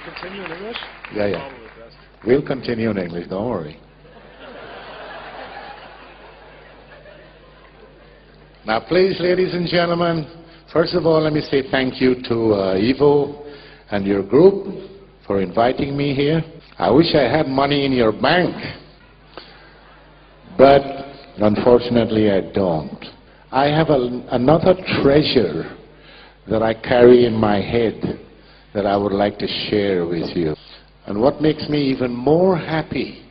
Continue in English? Yeah, yeah. We'll continue in English, don't worry. Now, please, ladies and gentlemen, first of all, let me say thank you to Ivo and your group for inviting me here. I wish I had money in your bank, but unfortunately I don't. I have another treasure that I carry in my head that I would like to share with you. And what makes me even more happy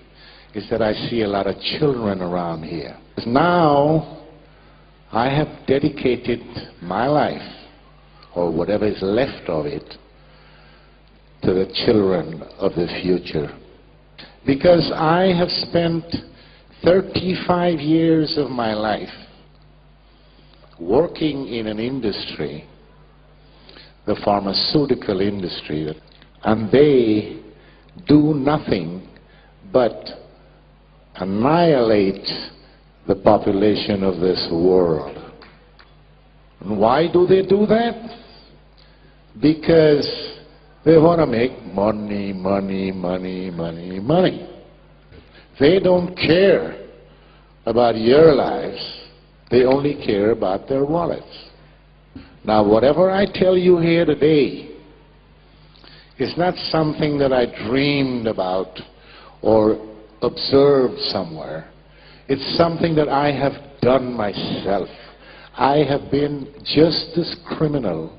is that I see a lot of children around here. Now, I have dedicated my life, or whatever is left of it, to the children of the future. Because I have spent 35 years of my life working in an industry, the pharmaceutical industry, and they do nothing but annihilate the population of this world. And why do they do that? Because they want to make money, money, money, money, money. They don't care about your lives. They only care about their wallets. Now, whatever I tell you here today is not something that I dreamed about or observed somewhere. It's something that I have done myself. I have been just as criminal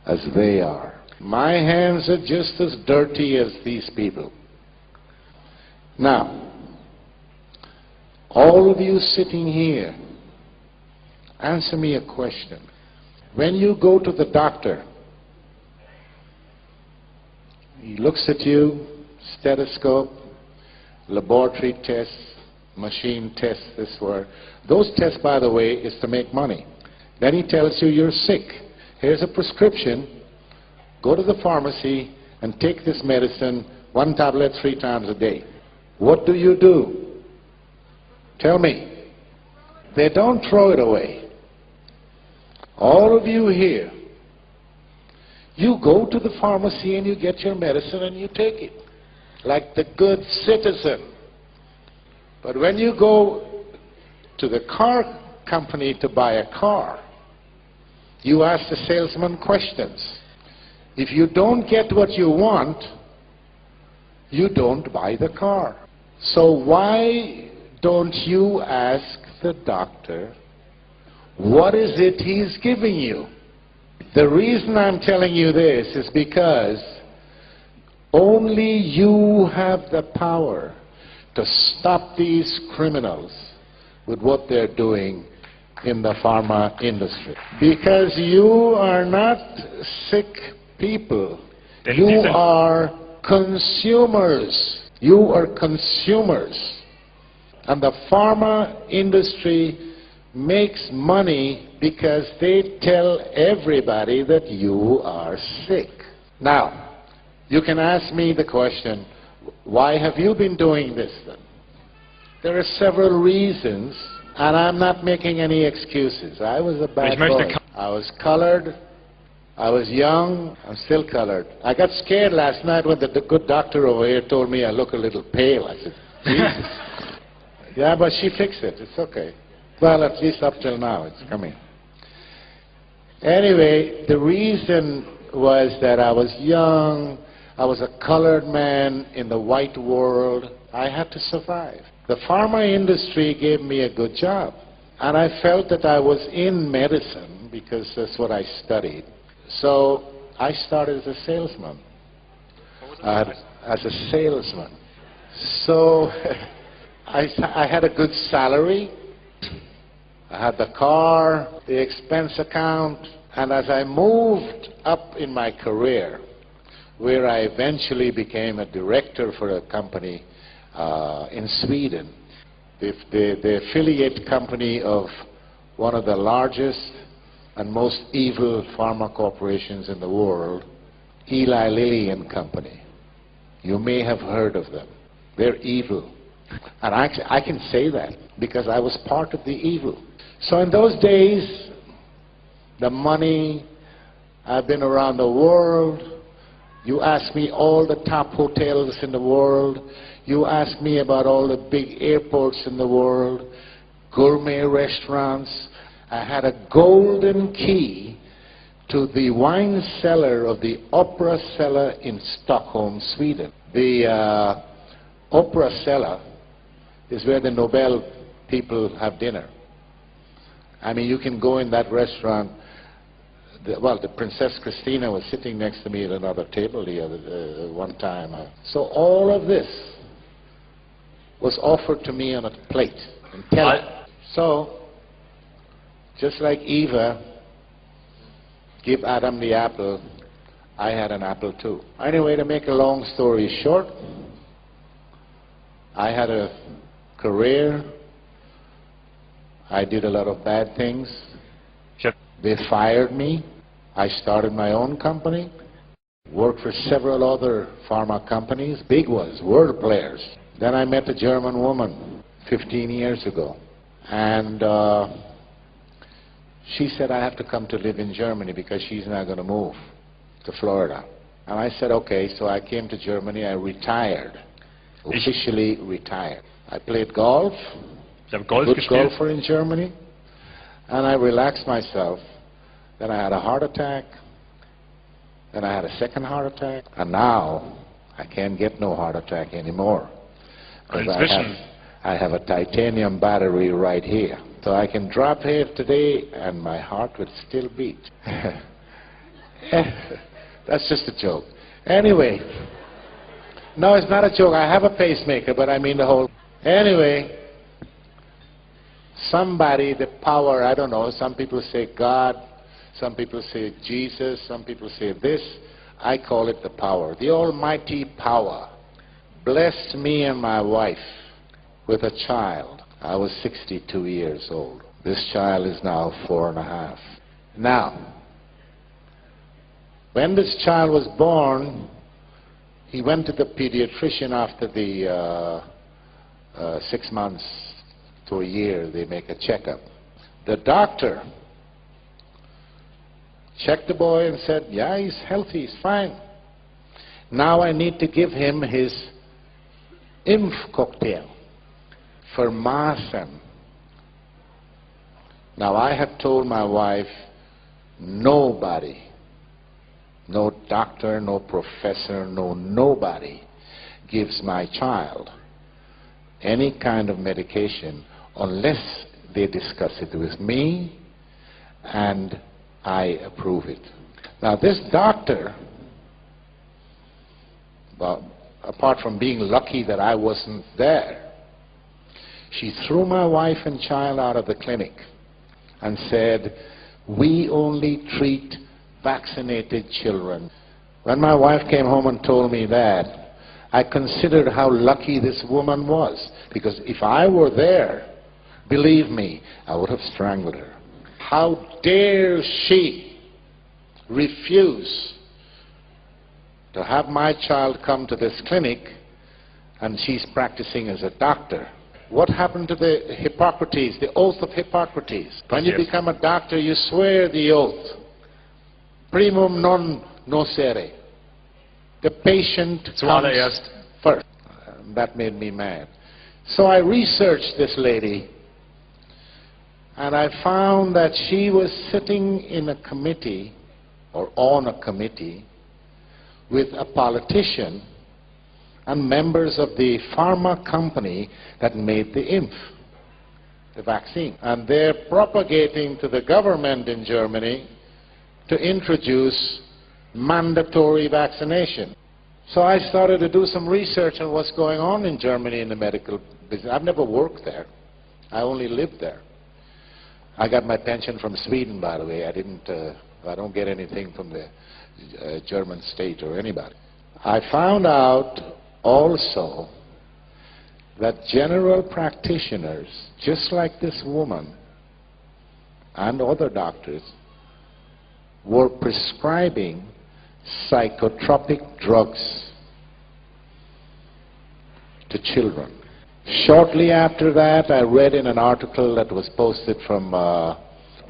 as they are. My hands are just as dirty as these people. Now, all of you sitting here, answer me a question. When you go to the doctor, he looks at you, stethoscope, laboratory tests, machine tests, this word. Those tests, by the way, is to make money. Then he tells you you're sick. Here's a prescription. Go to the pharmacy and take this medicine, 1 tablet 3 times a day. What do? Tell me. They don't throw it away. All of you here, you go to the pharmacy and you get your medicine and you take it, like the good citizen. But when you go to the car company to buy a car, you ask the salesman questions. If you don't get what you want, you don't buy the car. So why don't you ask the doctor, what is it he's giving you? The reason I'm telling you this is because only you have the power to stop these criminals with what they're doing in the pharma industry. Because you are not sick people. You are consumers. You are consumers. And the pharma industry makes money because they tell everybody that you are sick. Now, you can ask me the question, why have you been doing this then? There are several reasons, and I'm not making any excuses. I was a bad boy. I was colored. I was young. I'm still colored. I got scared last night when the good doctor over here told me I look a little pale. I said, Jesus. Yeah, but she fixed it. It's okay. Well, at least up till now, it's coming. Anyway, the reason was that I was young. I was a colored man in the white world. I had to survive. The pharma industry gave me a good job. And I felt that I was in medicine because that's what I studied. So I started as a salesman. As a salesman. So I had a good salary. I had the car, the expense account, and as I moved up in my career, where I eventually became a director for a company in Sweden, the affiliate company of one of the largest and most evil pharma corporations in the world, Eli Lilly and Company. You may have heard of them. They're evil. And I can say that because I was part of the evil. So in those days, the money, I've been around the world, You ask me all the top hotels in the world. You ask me about all the big airports in the world, gourmet restaurants. I had a golden key to the wine cellar of the Opera Cellar in Stockholm, Sweden. The Opera Cellar is where the Nobel people have dinner. I mean, you can go in that restaurant. The Princess Christina was sitting next to me at another table the other one time. So all of this was offered to me on a plate. So, just like Eva gave Adam the apple, I had an apple too. Anyway, to make a long story short, I had a career. I did a lot of bad things. Sure. They fired me. I started my own company, worked for several other pharma companies, big ones, world players. Then I met a German woman 15 years ago, and she said I have to come to live in Germany because she's not going to move to Florida. And I said, okay, so I came to Germany. I retired, officially retired. I played golf, good golfer in Germany, and I relaxed myself. Then I had a heart attack, then I had a second heart attack, and now I can't get no heart attack anymore. I have a titanium battery right here. So I can drop here today and my heart would still beat. That's just a joke. Anyway, no, it's not a joke. I have a pacemaker, but I mean the whole... Anyway, somebody, the power, I don't know, some people say God, some people say Jesus, some people say this. I call it the power. The almighty power blessed me and my wife with a child. I was 62 years old. This child is now 4.5. Now, when this child was born, he went to the pediatrician after the 6 months to a year. They make a checkup. The doctor checked the boy and said, yeah, he's healthy, he's fine. Now I need to give him his IMF cocktail for Pharma. Now I have told my wife, nobody, no doctor, no professor, nobody gives my child any kind of medication unless they discuss it with me and I approve it. Now this doctor, well, apart from being lucky that I wasn't there, she threw my wife and child out of the clinic and said, we only treat vaccinated children. When my wife came home and told me that, I considered how lucky this woman was, because if I were there, believe me, I would have strangled her. How dare she refuse to have my child come to this clinic and she's practicing as a doctor? What happened to the Hippocrates, the oath of Hippocrates? When you become a doctor, you swear the oath. Primum non nocere. The patient comes first. That made me mad. So I researched this lady, and I found that she was sitting in a committee, or on a committee, with a politician and members of the pharma company that made the IMF, the vaccine. And they're propagating to the government in Germany to introduce mandatory vaccination. So I started to do some research on what's going on in Germany in the medical business. I've never worked there. I only lived there. I got my pension from Sweden, by the way. I don't get anything from the German state or anybody. I found out also that general practitioners, just like this woman and other doctors, were prescribing psychotropic drugs to children. Shortly after that, I read in an article that was posted from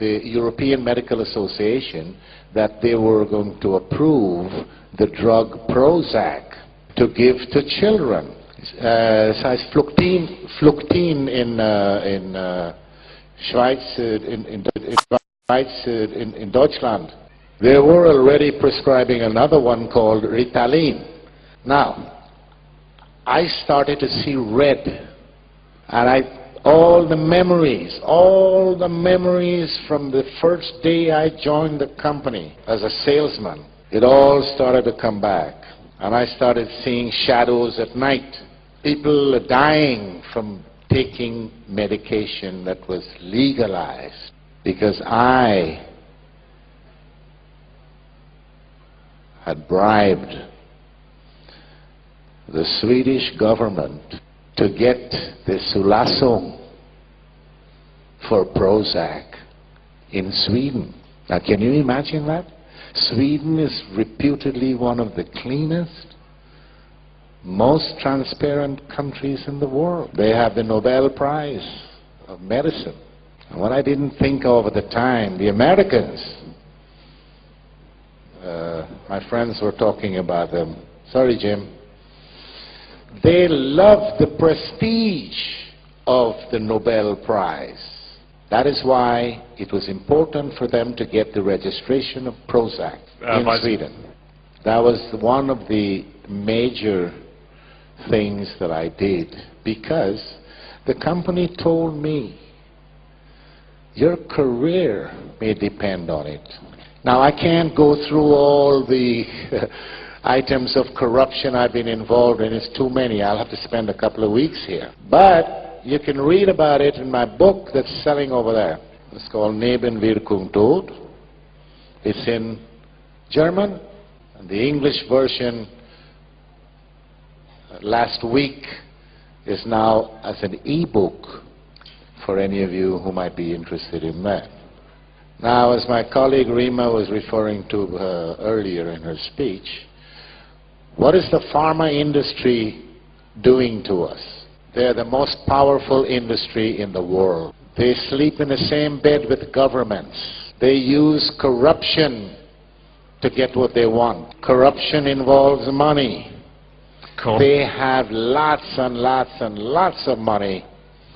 the European Medical Association that they were going to approve the drug Prozac to give to children. Size Fluctine in Schweiz, in Deutschland. They were already prescribing another one called Ritalin. Now, I started to see red, and all the memories from the first day I joined the company as a salesman, it all started to come back. And I started seeing shadows at night. People dying from taking medication that was legalized because I had bribed the Swedish government to get the Sulasung for Prozac in Sweden. Now, can you imagine that? Sweden is reputedly one of the cleanest, most transparent countries in the world. They have the Nobel Prize of Medicine. And what I didn't think of at the time, the Americans, my friends were talking about them. Sorry, Jim. They love the prestige of the Nobel Prize. That is why it was important for them to get the registration of Prozac in Sweden. That was one of the major things that I did, because the company told me, your career may depend on it. Now, I can't go through all the items of corruption I've been involved in. It's too many. I'll have to spend a couple of weeks here. But you can read about it in my book that's selling over there. It's called Nebenwirkung Tod. It's in German. And the English version last week is now as an e-book for any of you who might be interested in that. Now, as my colleague Rima was referring to earlier in her speech, what is the pharma industry doing to us? They're the most powerful industry in the world. They sleep in the same bed with governments. They use corruption to get what they want. Corruption involves money. Cool. They have lots and lots and lots of money,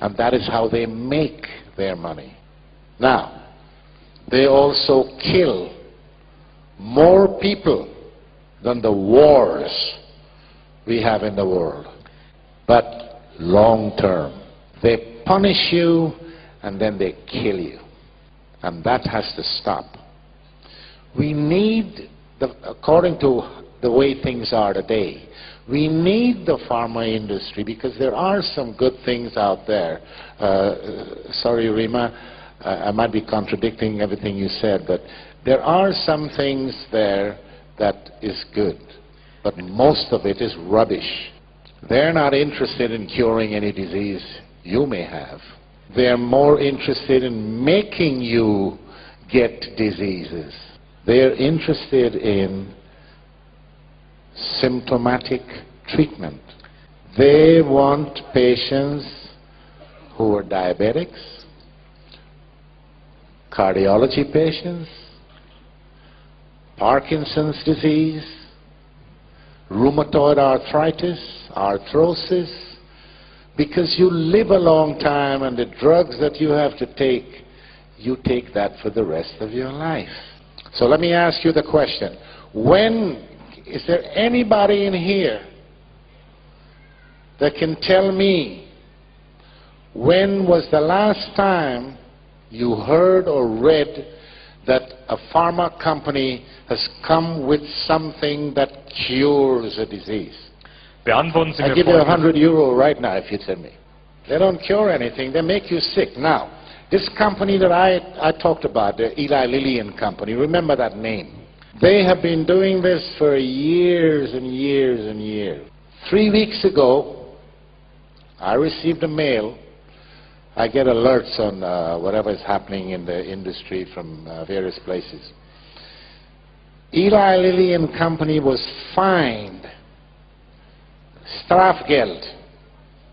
and that is how they make their money. Now, they also kill more people than the wars we have in the world. But long term, they punish you and then they kill you. And that has to stop. We need, according to the way things are today, we need the pharma industry because there are some good things out there. Sorry, Rima, I might be contradicting everything you said, but there are some things there that is good, but most of it is rubbish. They're not interested in curing any disease you may have. They're more interested in making you get diseases. They're interested in symptomatic treatment. They want patients who are diabetics, cardiology patients, Parkinson's disease, rheumatoid arthritis, arthrosis, because you live a long time and the drugs that you have to take, you take that for the rest of your life. So let me ask you the question. Is there anybody in here that can tell me when was the last time you heard or read that a pharma company has come with something that cures a disease? Beantworten Sie I mir give you folgendes. €100 right now if you tell me. They don't cure anything, they make you sick. Now, this company that I talked about, the Eli Lilly and Company, remember that name. They have been doing this for years and years and years. 3 weeks ago, I received a mail. I get alerts on whatever is happening in the industry from various places. Eli Lilly and Company was fined Strafgeld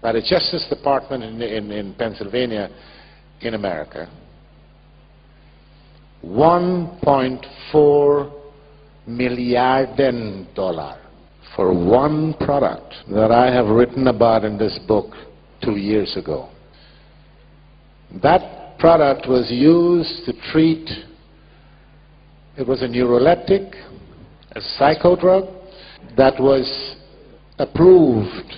by the Justice Department in Pennsylvania, in America, $1.4 million for one product that I have written about in this book 2 years ago. That product was used to treat, it was a neuroleptic, a psychodrug that was approved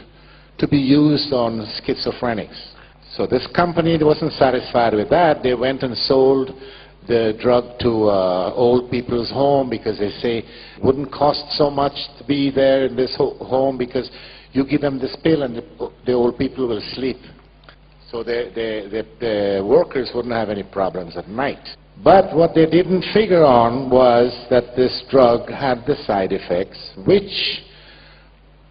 to be used on schizophrenics. So this company wasn't satisfied with that. They went and sold the drug to old people's home because they say it wouldn't cost so much to be there in this home because you give them this pill and the old people will sleep. So the workers wouldn't have any problems at night. But what they didn't figure on was that this drug had the side effects, which,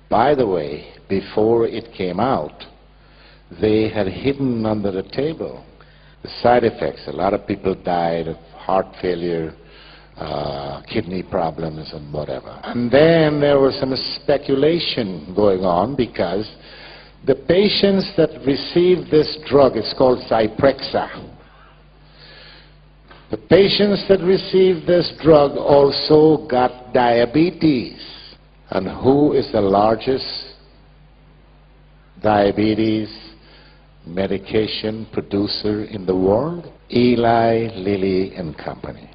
by the way, before it came out, they had hidden under the table. The side effects, a lot of people died of heart failure, kidney problems and whatever. And then there was some speculation going on because the patients that received this drug, it's called Zyprexa, the patients that received this drug also got diabetes. And who is the largest diabetes medication producer in the world? Eli Lilly and Company.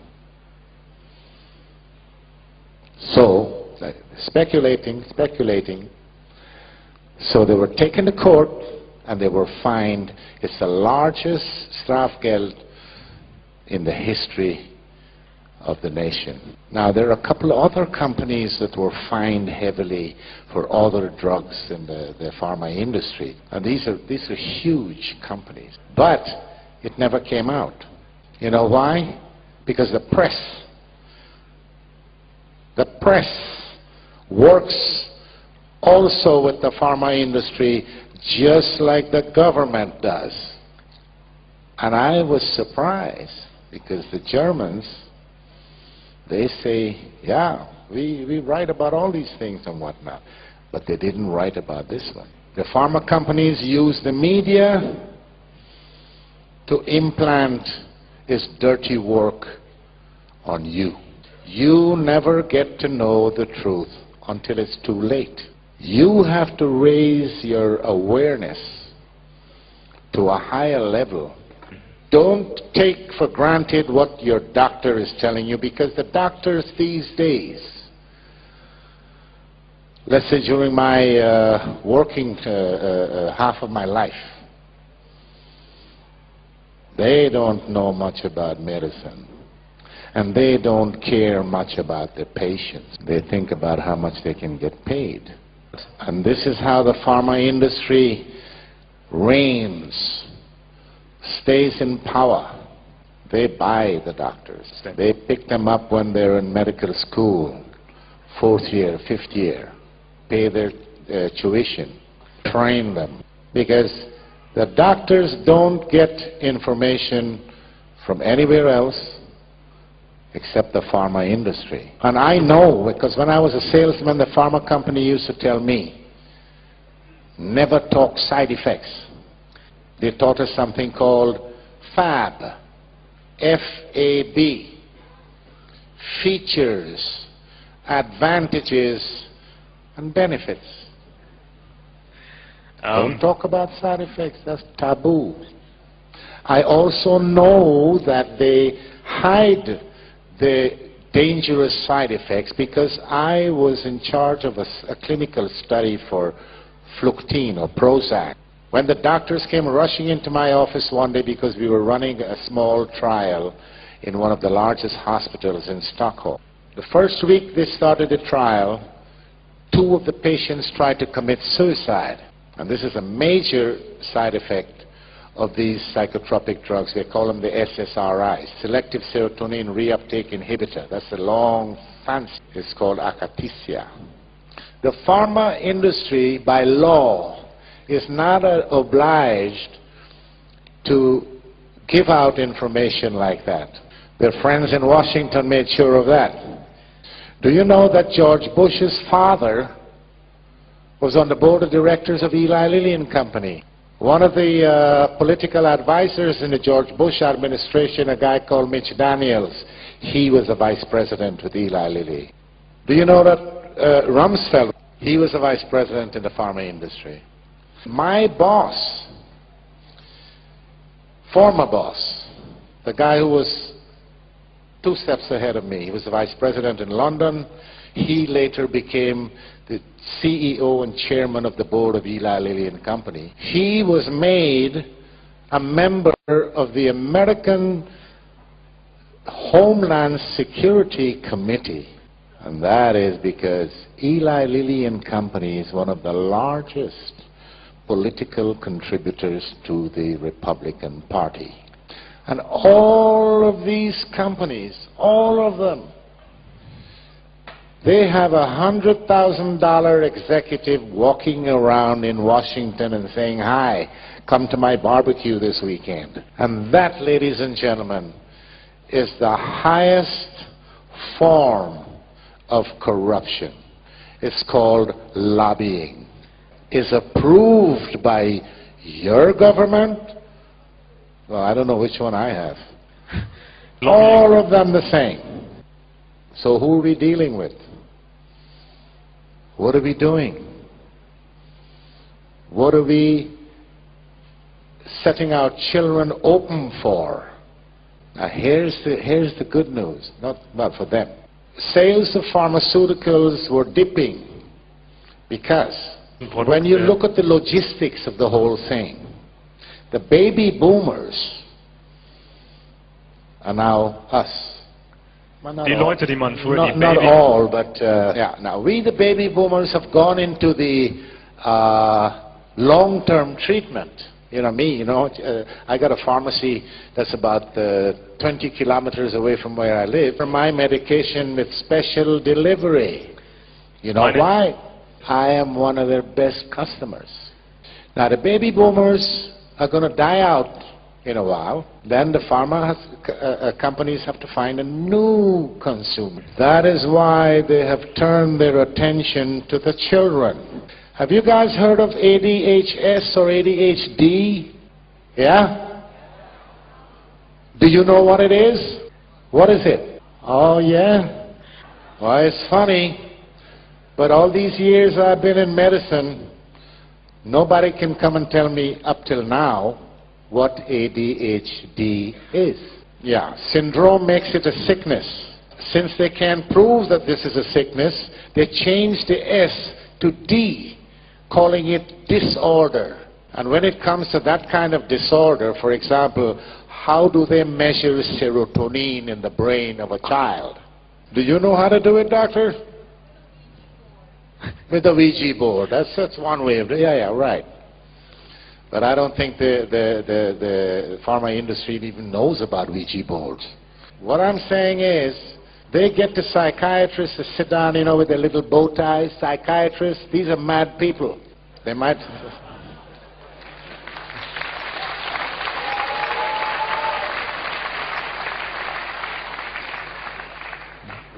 So, speculating. So they were taken to court and they were fined. It's the largest strafgeld in the history of the nation. Now there are a couple of other companies that were fined heavily for other drugs in the pharma industry, and these are huge companies, but it never came out. You know why? Because the press works also with the pharma industry just like the government does. And I was surprised because the Germans, they say, yeah, we write about all these things and whatnot, but they didn't write about this one. The pharma companies use the media to implant this dirty work on you. You never get to know the truth until it's too late. You have to raise your awareness to a higher level. Don't take for granted what your doctor is telling you, because the doctors these days, let's say during my working half of my life, they don't know much about medicine. And they don't care much about their patients. They think about how much they can get paid. And this is how the pharma industry reigns, stays in power. They buy the doctors. They pick them up when they're in medical school, 4th year, 5th year, pay their tuition, train them. Because the doctors don't get information from anywhere else except the pharma industry. And I know, because when I was a salesman, the pharma company used to tell me, never talk side effects. They taught us something called FAB, F-A-B, features, advantages, and benefits. Don't talk about side effects, that's taboo. I also know that they hide the dangerous side effects because I was in charge of a clinical study for Fluctine or Prozac. When the doctors came rushing into my office one day because we were running a small trial in one of the largest hospitals in Stockholm. The first week they started the trial, 2 of the patients tried to commit suicide. And this is a major side effect of these psychotropic drugs. They call them the SSRIs, selective serotonin reuptake inhibitor. That's a long fancy. It's called akathisia. The pharma industry, by law, is not obliged to give out information like that. Their friends in Washington made sure of that. Do you know that George Bush's father was on the board of directors of Eli Lilly and Company? One of the political advisors in the George Bush administration, a guy called Mitch Daniels, he was a vice president with Eli Lilly. Do you know that Rumsfeld, he was a vice president in the pharma industry. My boss, former boss, the guy who was 2 steps ahead of me, he was the vice president in London. He later became the CEO and chairman of the board of Eli Lilly and Company. He was made a member of the American Homeland Security Committee. And that is because Eli Lilly and Company is one of the largest political contributors to the Republican Party. And all of these companies, all of them, they have $100,000 executive walking around in Washington and saying, "Hi, come to my barbecue this weekend." And that, ladies and gentlemen, is the highest form of corruption. It's called lobbying. Is approved by your government. Well, I don't know which one I have. All of them the same. So who are we dealing with? What are we doing? What are we setting our children open for? Now here's the good news, not for them. Sales of pharmaceuticals were dipping because when you look at the logistics of the whole thing, the baby boomers are now us. Well, not all, but yeah. Now we, the baby boomers, have gone into the long-term treatment. You know me, I got a pharmacy that's about 20 kilometers away from where I live for my medication with special delivery. You know why? I am one of their best customers. Now the baby boomers are going to die out in a while. Then the pharma companies have to find a new consumer. That is why they have turned their attention to the children. Have you guys heard of ADHS or ADHD? Yeah? Do you know what it is? What is it? Oh, yeah? Well, it's funny, but all these years I've been in medicine, nobody can come and tell me up till now what ADHD is. Yeah, syndrome makes it a sickness. Since they can't prove that this is a sickness, they changed the S to D, calling it disorder. And when it comes to that kind of disorder, for example, how do they measure serotonin in the brain of a child? Do you know how to do it, doctor? With the Ouija board. That's one way of doing it. Yeah, right. But I don't think the pharma industry even knows about Ouija boards. What I'm saying is, they get the psychiatrists to sit down, with their little bow ties. Psychiatrists, these are mad people. They might...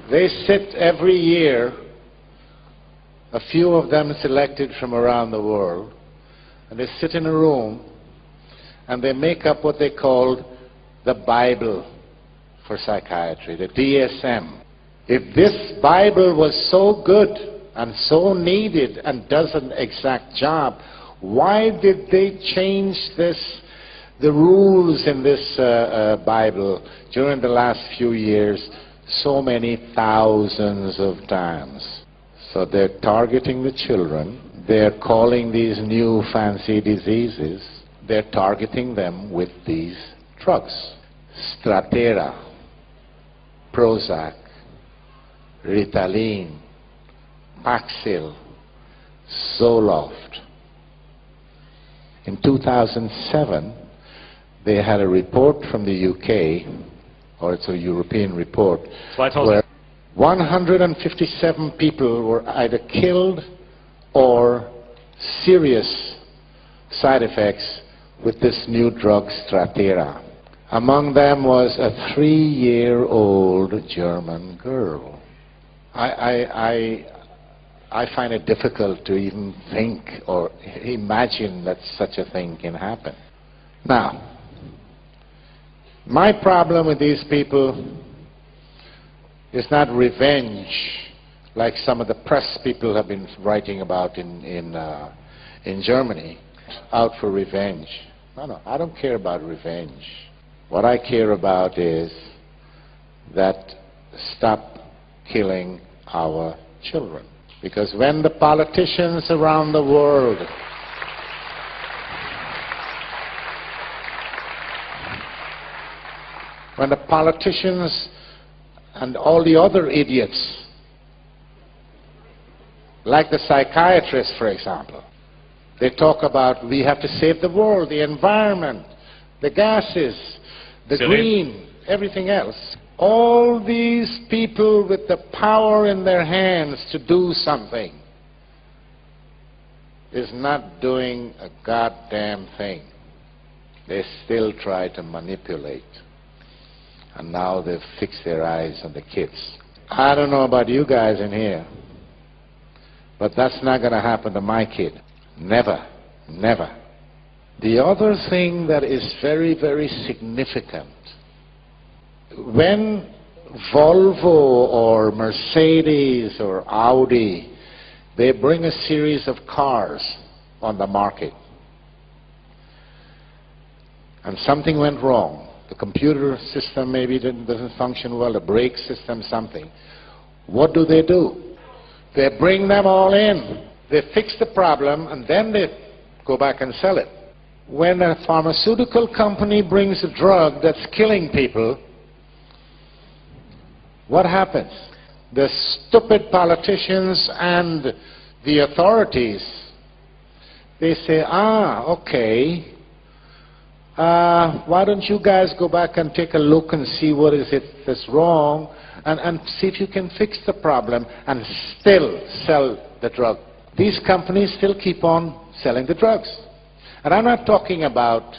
They sit every year, a few of them selected from around the world, and they sit in a room and they make up what they call the Bible for psychiatry, the DSM. If this Bible was so good and so needed and does an exact job, why did they change the rules in this Bible during the last few years so many thousands of times? So they're targeting the children. They're calling these new fancy diseases, they're targeting them with these drugs. Strattera, Prozac, Ritalin, Paxil, Zoloft. In 2007, they had a report from the UK, or it's a European report, where 157 people were either killed or serious side effects with this new drug Strattera. Among them was a 3-year-old German girl. I find it difficult to even think or imagine that such a thing can happen. Now, my problem with these people It's not revenge like some of the press people have been writing about in Germany, out for revenge. No, I don't care about revenge. What I care about is that stop killing our children. Because when the politicians around the world when the politicians and all the other idiots, like the psychiatrists, for example, they talk about we have to save the world, the environment, the gases, the green, everything else. All these people with the power in their hands to do something is not doing a goddamn thing. They still try to manipulate. And now they've fixed their eyes on the kids. I don't know about you guys in here, but that's not going to happen to my kid. Never, never. The other thing that is very, very significant, when Volvo or Mercedes or Audi, they bring a series of cars on the market, and something went wrong. The computer system maybe doesn't function well, the brake system, something. What do? They bring them all in. They fix the problem, and then they go back and sell it. When a pharmaceutical company brings a drug that's killing people, what happens? The stupid politicians and the authorities, they say, okay, why don't you guys go back and take a look and see what is it that's wrong, and see if you can fix the problem and still sell the drug. These companies still keep on selling the drugs. And I'm not talking about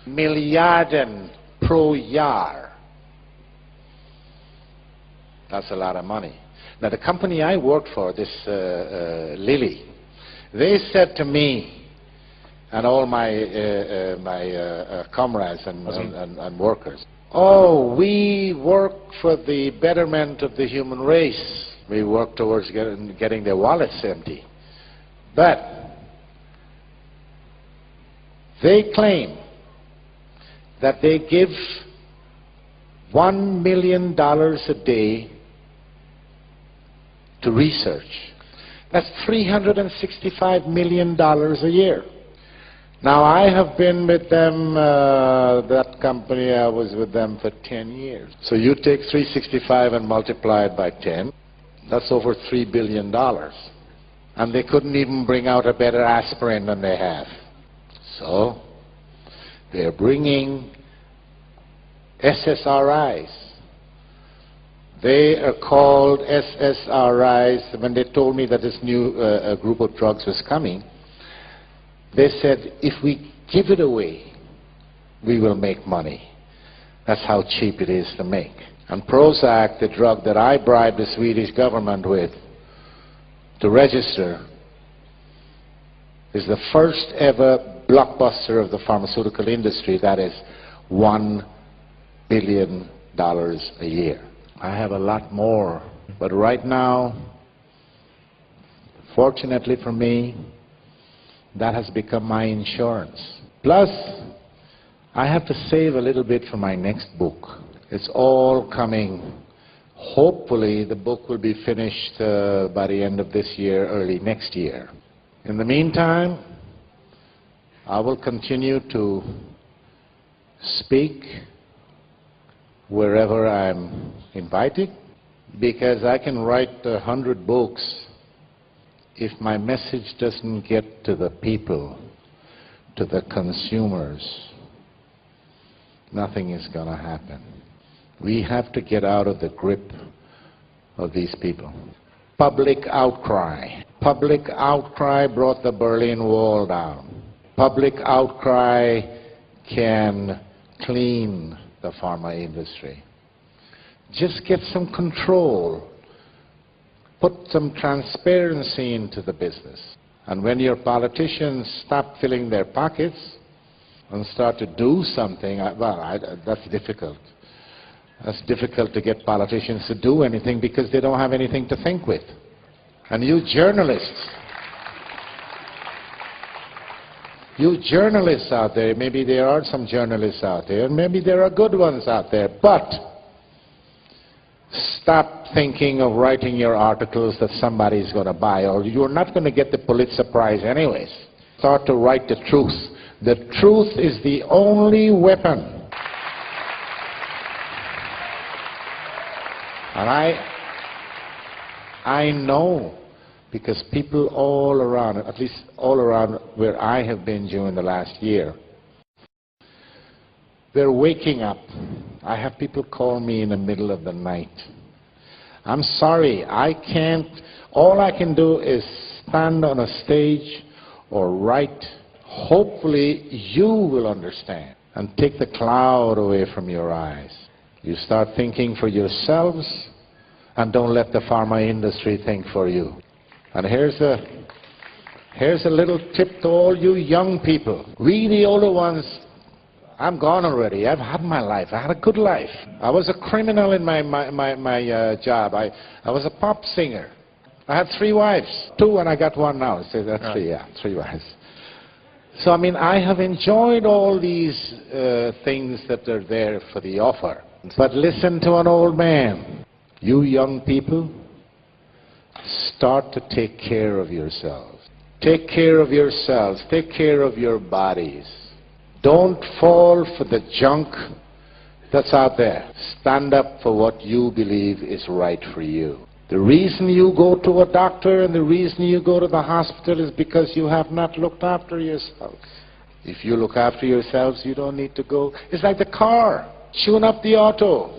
miljarden pro jaar. That's a lot of money. Now, the company I worked for, this Lilly, they said to me and all my comrades and workers, oh, we work for the betterment of the human race. We work towards getting their wallets empty. But they claim that they give $1 million a day to research. That's $365 million a year. Now, I have been with them, that company, I was with them for 10 years. So you take 365 and multiply it by 10, that's over $3 billion. And they couldn't even bring out a better aspirin than they have. So they're bringing SSRIs. They are called SSRIs. When they told me that this new group of drugs was coming, they said, if we give it away, we will make money. That's how cheap it is to make. And Prozac, the drug that I bribed the Swedish government with to register, is the first ever blockbuster of the pharmaceutical industry. That is $1 billion a year. I have a lot more, but right now, fortunately for me, that has become my insurance. Plus, I have to save a little bit for my next book. It's all coming. Hopefully, the book will be finished by the end of this year, early next year. In the meantime, I will continue to speak wherever I'm invited, because I can write 100 books. If my message doesn't get to the people, to the consumers, nothing is going to happen. We have to get out of the grip of these people. Public outcry. Public outcry brought the Berlin Wall down. Public outcry can clean the pharma industry. Just get some control. Put some transparency into the business. And when your politicians stop filling their pockets and start to do something, that's difficult. It's difficult to get politicians to do anything because they don't have anything to think with. And you journalists out there, maybe there are some journalists out there, and maybe there are good ones out there, but stop thinking of writing your articles that somebody's going to buy, or you're not going to get the Pulitzer Prize anyways. Start to write the truth. The truth is the only weapon. And I know, because people all around, at least all around where I have been during the last year, they're waking up. I have people call me in the middle of the night. I'm sorry, I can't, all I can do is stand on a stage or write. Hopefully you will understand and take the cloud away from your eyes. You start thinking for yourselves and don't let the pharma industry think for you. And here's a little tip to all you young people. We, the older ones, I'm gone already. I've had my life. I had a good life. I was a criminal in my job. I was a pop singer. I had 3 wives. 2 and I got 1 now. So that's 3, yeah, 3 wives. So, I mean, I have enjoyed all these things that are there for the offer. But listen to an old man. You young people, start to take care of yourselves. Take care of yourselves. Take care of your bodies. Don't fall for the junk that's out there. Stand up for what you believe is right for you. The reason you go to a doctor and the reason you go to the hospital is because you have not looked after yourselves. If you look after yourselves, you don't need to go. It's like the car. Tune up the auto.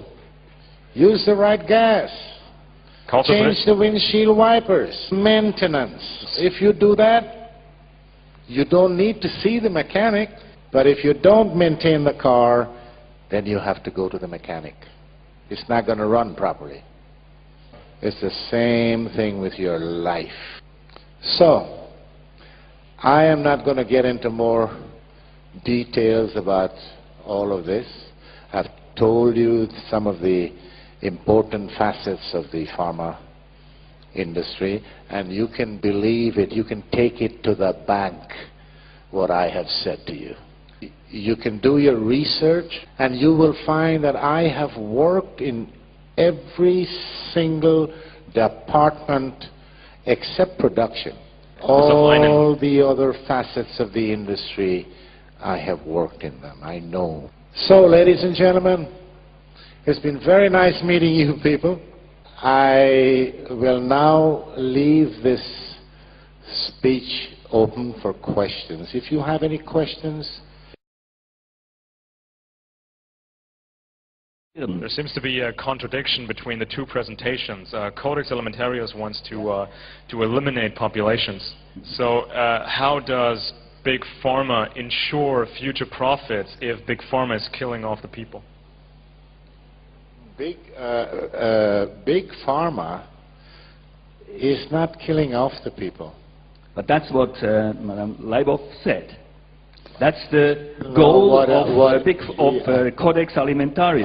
Use the right gas. Change the windshield wipers. Maintenance. If you do that, you don't need to see the mechanic. But if you don't maintain the car, then you have to go to the mechanic. It's not going to run properly. It's the same thing with your life. So, I am not going to get into more details about all of this. I've told you some of the important facets of the pharma industry, and you can believe it, you can take it to the bank, what I have said to you. You can do your research, and you will find that I have worked in every single department except production. All the other facets of the industry, I have worked in them. I know. So, ladies and gentlemen, it's been very nice meeting you people. I will now leave this speech open for questions. If you have any questions. There seems to be a contradiction between the 2 presentations. Codex Alimentarius wants to eliminate populations. So how does Big Pharma ensure future profits if Big Pharma is killing off the people? Big Pharma is not killing off the people. But that's what Madame Leibov said. That's the goal of Codex Alimentarius.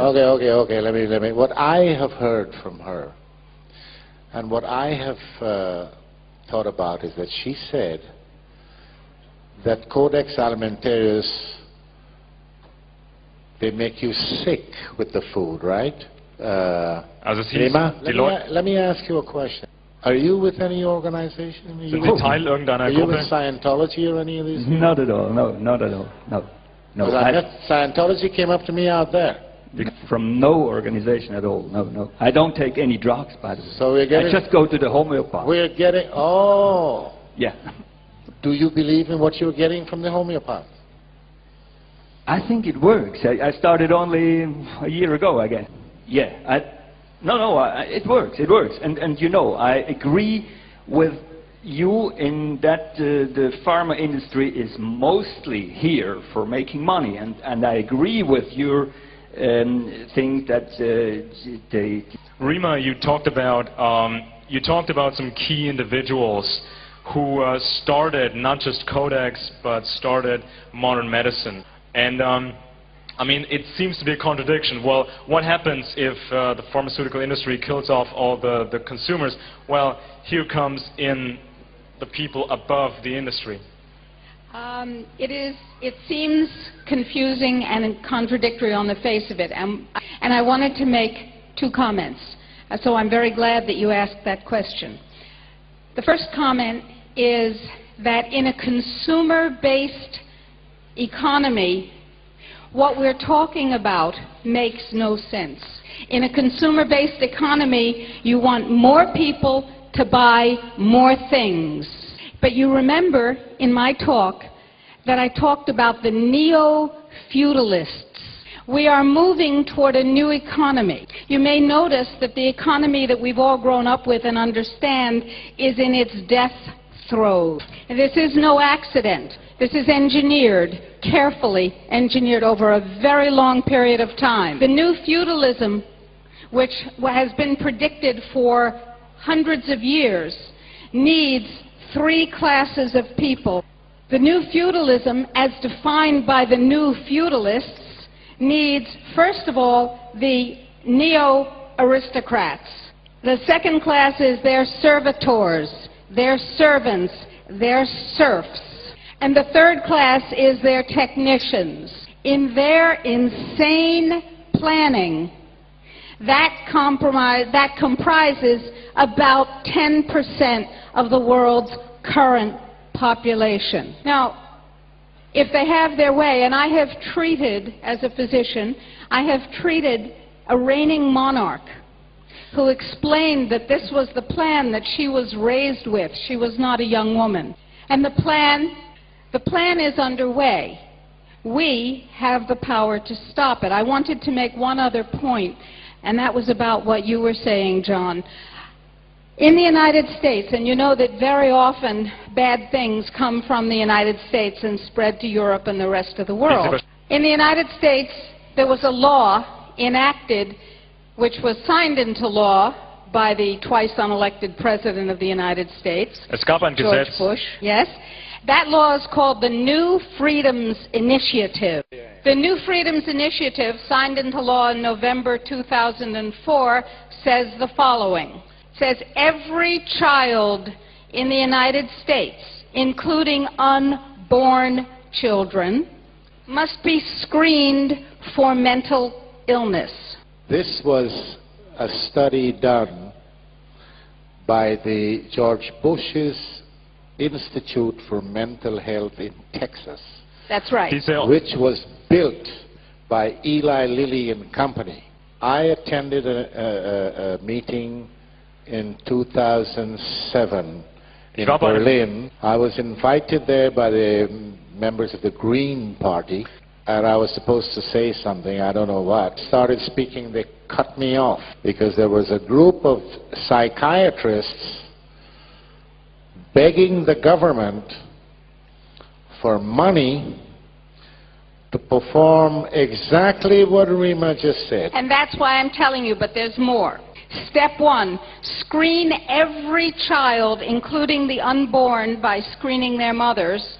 Okay. Let me. What I have heard from her, and what I have thought about is that she said that Codex Alimentarius, they make you sick with the food, right? Let me ask you a question. Are you with any organization? Are you with Scientology or any of these things? Not at all. No, not at all. No. Scientology came up to me out there. From no organization at all. No. I don't take any drugs, by the way. So we're getting, I just go to the homeopath. We're getting. Oh. Yeah. Do you believe in what you're getting from the homeopath? I think it works. I started only a year ago, I guess. Yeah. It works. It works. And you know, I agree with you in that the pharma industry is mostly here for making money, and I agree with your thing that they. Rima, you talked about some key individuals who started not just Codex but started modern medicine, and I mean, it seems to be a contradiction. Well, what happens if the pharmaceutical industry kills off all the consumers? Well, here comes in the people above the industry. It seems confusing and contradictory on the face of it. And I wanted to make two comments. So I'm very glad that you asked that question. The first comment is that in a consumer-based economy, what we're talking about makes no sense. In a consumer-based economy, you want more people to buy more things. But you remember in my talk that I talked about the neo-feudalists. We are moving toward a new economy. You may notice that the economy that we've all grown up with and understand is in its death throes. This is no accident. This is engineered, carefully engineered over a very long period of time. The new feudalism, which has been predicted for hundreds of years, needs three classes of people. The new feudalism, as defined by the new feudalists, needs, first of all, the neo-aristocrats. The second class is their servitors, their servants, their serfs. And the third class is their technicians. In their insane planning, that comprises about 10% of the world's current population. Now, if they have their way, and I have treated, as a physician, I have treated a reigning monarch who explained that this was the plan that she was raised with. She was not a young woman. And the plan is underway. We have the power to stop it. I wanted to make one other point, and that was about what you were saying, John. In the United States, and you know that very often bad things come from the United States and spread to Europe and the rest of the world. In the United States, there was a law enacted which was signed into law by the twice unelected President of the United States, George Bush. Yes. That law is called the New Freedoms Initiative. The New Freedoms Initiative, signed into law in November 2004, says the following. It says every child in the United States, including unborn children, must be screened for mental illness. This was a study done by the George Bush's Institute for Mental Health in Texas. That's right. Which was built by Eli Lilly and Company. I attended a meeting in 2007 in Berlin. I was invited there by the members of the Green Party, and I was supposed to say something, I don't know what. Started speaking, they cut me off because there was a group of psychiatrists begging the government for money to perform exactly what Rima just said. And that's why I'm telling you, but there's more. Step one, screen every child, including the unborn, by screening their mothers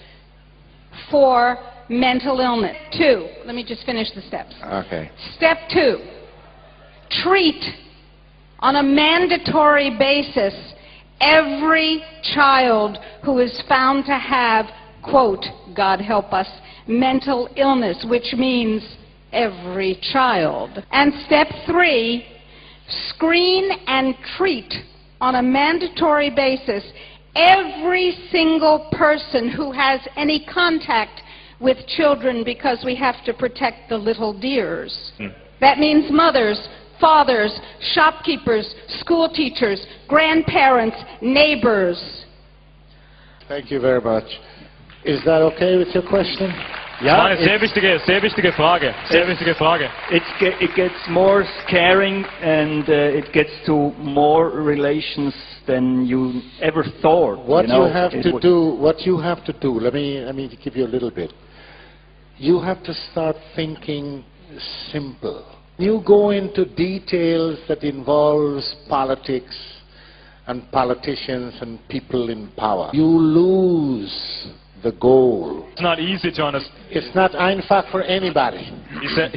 for mental illness. Two, let me just finish the steps. Okay. Step two, treat on a mandatory basis every child who is found to have, quote, God help us, mental illness, which means every child. And step three, screen and treat on a mandatory basis every single person who has any contact with children, because we have to protect the little dears. That means mothers, fathers, shopkeepers, school teachers, grandparents, neighbors. Thank you very much. Is that okay with your question? Ja, sehr wichtige Frage. Sehr wichtige Frage. It gets more scaring, and it gets to more relations than you ever thought. What you have to do, let me give you a little bit. You have to start thinking simple. You go into details that involves politics and politicians and people in power. You lose the goal. It's not easy to understand. It's not einfach for anybody. He said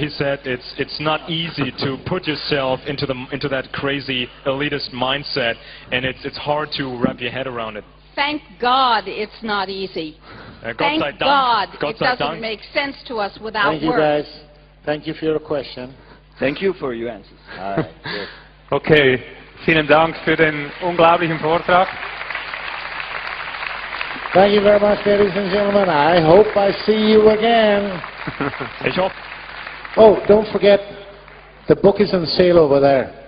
it's not easy to put yourself into that crazy elitist mindset, and it's hard to wrap your head around it. Thank God it's not easy. Thank God it doesn't make sense to us without Thank you, words. guys. Thank you for your question. Thank you for your answers. All right, good. Okay, vielen Dank für den unglaublichen Vortrag. Thank you very much, ladies and gentlemen. I hope I see you again. Ich hoffe. Oh, don't forget, the book is on sale over there.